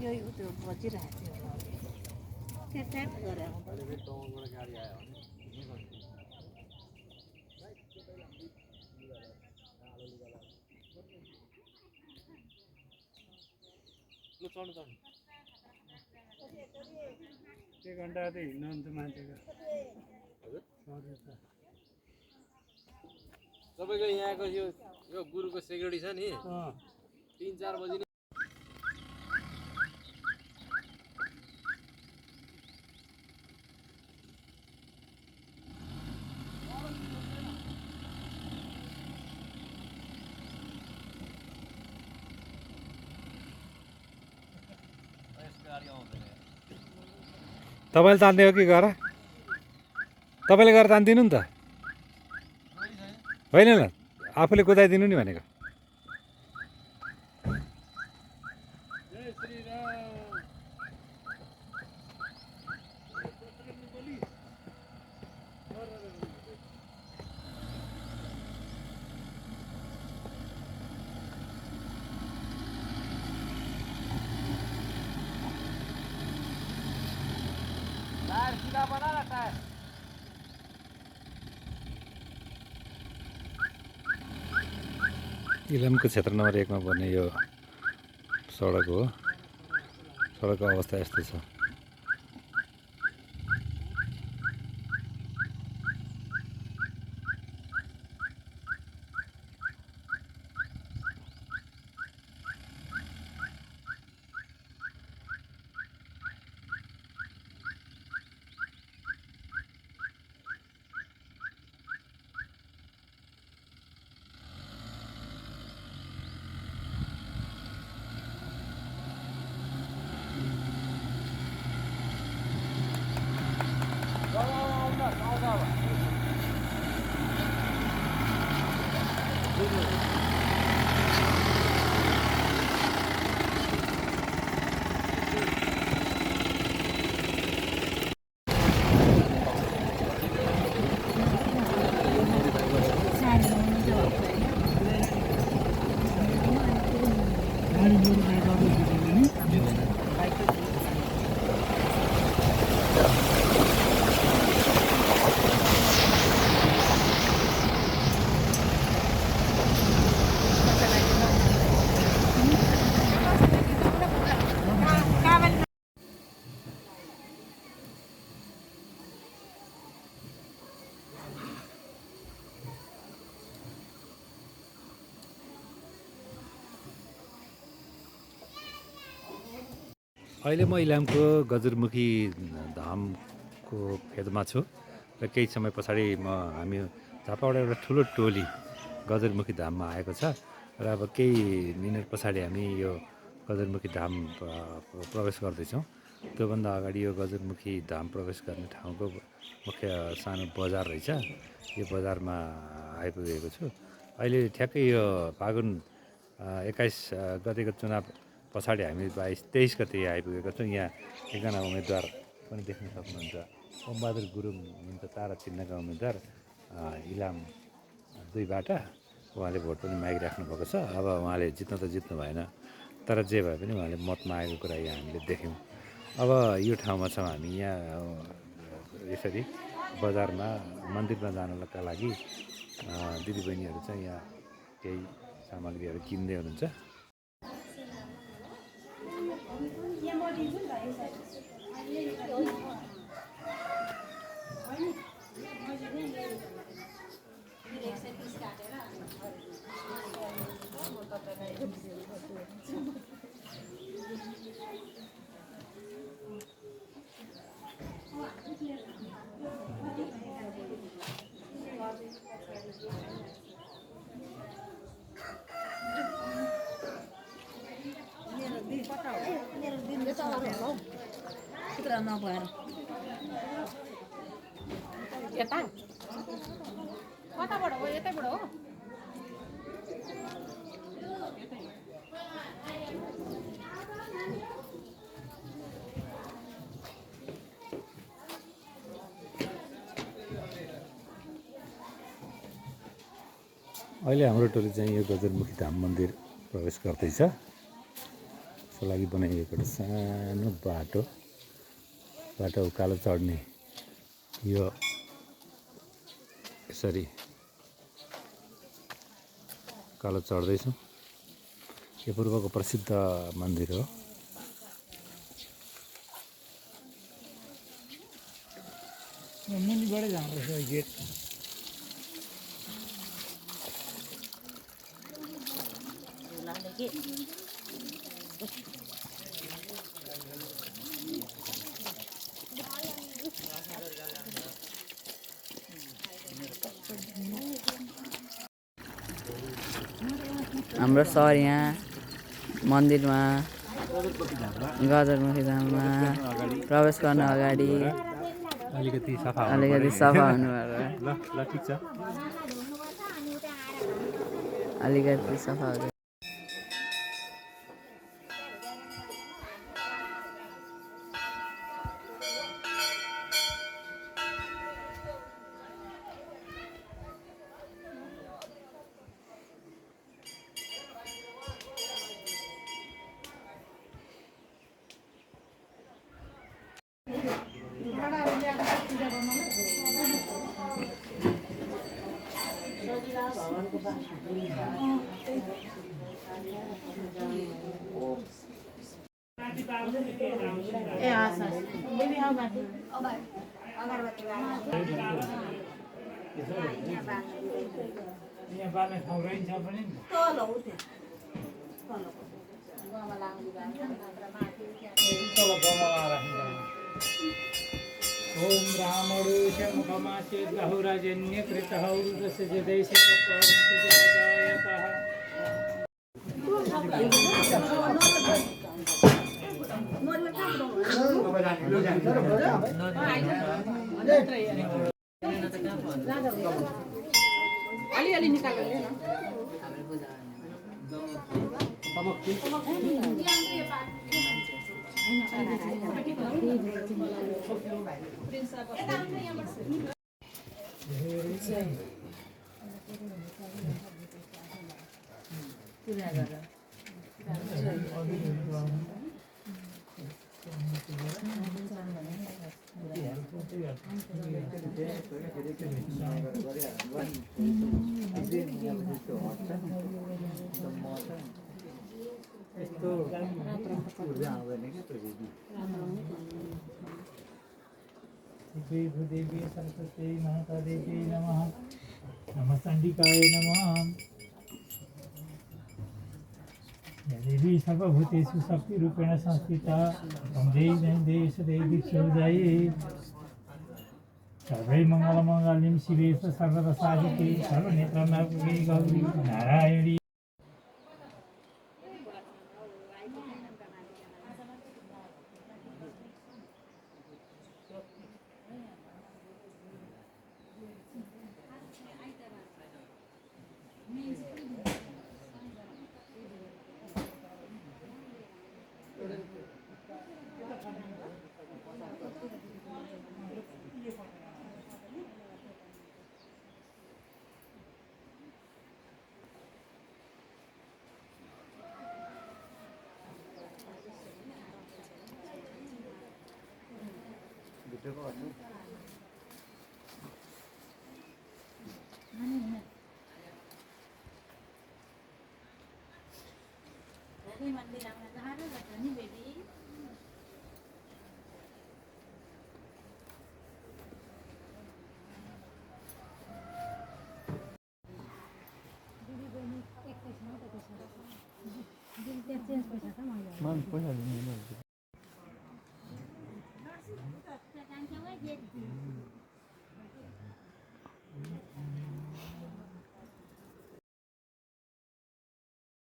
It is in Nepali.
यही त्यो बजिरहेको थियो ट्याप ट्याप गरेर गाडी आयो एक घन्टा त हिँड्नु हुन्छ मान्छेको तपाईँको यहाँको यो गुरुको सेक्युरिटी छ नि 3-4 बजी नै तपाईँले तान्दियो कि गर तपाईँले गरेर तान्दिनु नि त होइन न आफूले कुदाइदिनु नि भनेको टायर सीधा बना ना टायर इलामको क्षेत्र नम्बर 1 मा पर्ने यो सडक हो सडकको अवस्था यस्तो छ अहिले म इलामको गजरमुखी धामको फेदमा छु र केही समय पछाडि हामी झापाबाट एउटा ठुलो टोली गजरमुखी धाममा आएको छ र अब केही मिनट पछाडि हामी यो गजरमुखी धाम प्रवेश गर्दैछौँ त्योभन्दा अगाडि यो गजरमुखी धाम प्रवेश गर्ने ठाउँको मुख्य सानो बजार रहेछ यो बजारमा आइपुगेको छु अहिले ठ्याक्कै यो फागुन 21 गतेको चुनाव पछाडि हामी 22-23 गते आइपुगेका छौँ यहाँ एकजना उम्मेदवार पनि देख्न सक्नुहुन्छ ओमबहादुर गुरुङ हुनुहुन्छ तारा चिन्हका उम्मेदवार इलाम 2बाट उहाँले भोट पनि मागिराख्नु भएको छ अब उहाँले जित्न त जित्नु भएन तर जे भए पनि उहाँले मत मागेको कुरा यहाँ हामीले देख्यौँ अब यो ठाउँमा छौँ हामी यहाँ यसरी बजारमा मन्दिरमा जानका लागि दिदीबहिनीहरू चाहिँ यहाँ केही सामग्रीहरू किन्दै हुनुहुन्छ पुरा नभएर यता कताबाट हो यतैबाट हो अहिले हाम्रो टोली चाहिँ यो गजरमुखी धाम मन्दिर प्रवेश गर्दैछ। त्यसको लागि बनाइएको एउटा सानो बाटो उकालो चढ्ने यो यसरी उकालो चढ्दैछौँ। यो पूर्वको प्रसिद्ध मन्दिर हो। मुनिबाटै जाँदो रहेछ गेट। हाम्रो सर यहाँ मन्दिरमा गजरमुखी धाममा प्रवेश गर्न अगाडि अलिकति सफा हुनुभएको। ल ठिक छ। अलिकति सफा हुँदै यहाँ बाल्ने ठाउँ रहन्छ पनि नि। तल गमला राख्नु। ओम रामणोष मुखमासे बहुराजन्य कृतः उरुदस्य जदैसे तत्त्वं अलि निकाल्नु न देवी सरस्वती माता देवी नमः। नमः चण्डिकाय नमः। देवी सर्वभूतेषु शक्तिरूपेण संस्थिता देवी सर्वै मङ्गलमङ्गल्यं शिवे सर्वदसाधिके सर्वनेत्रनाथे गौरी नारायणी। पैसा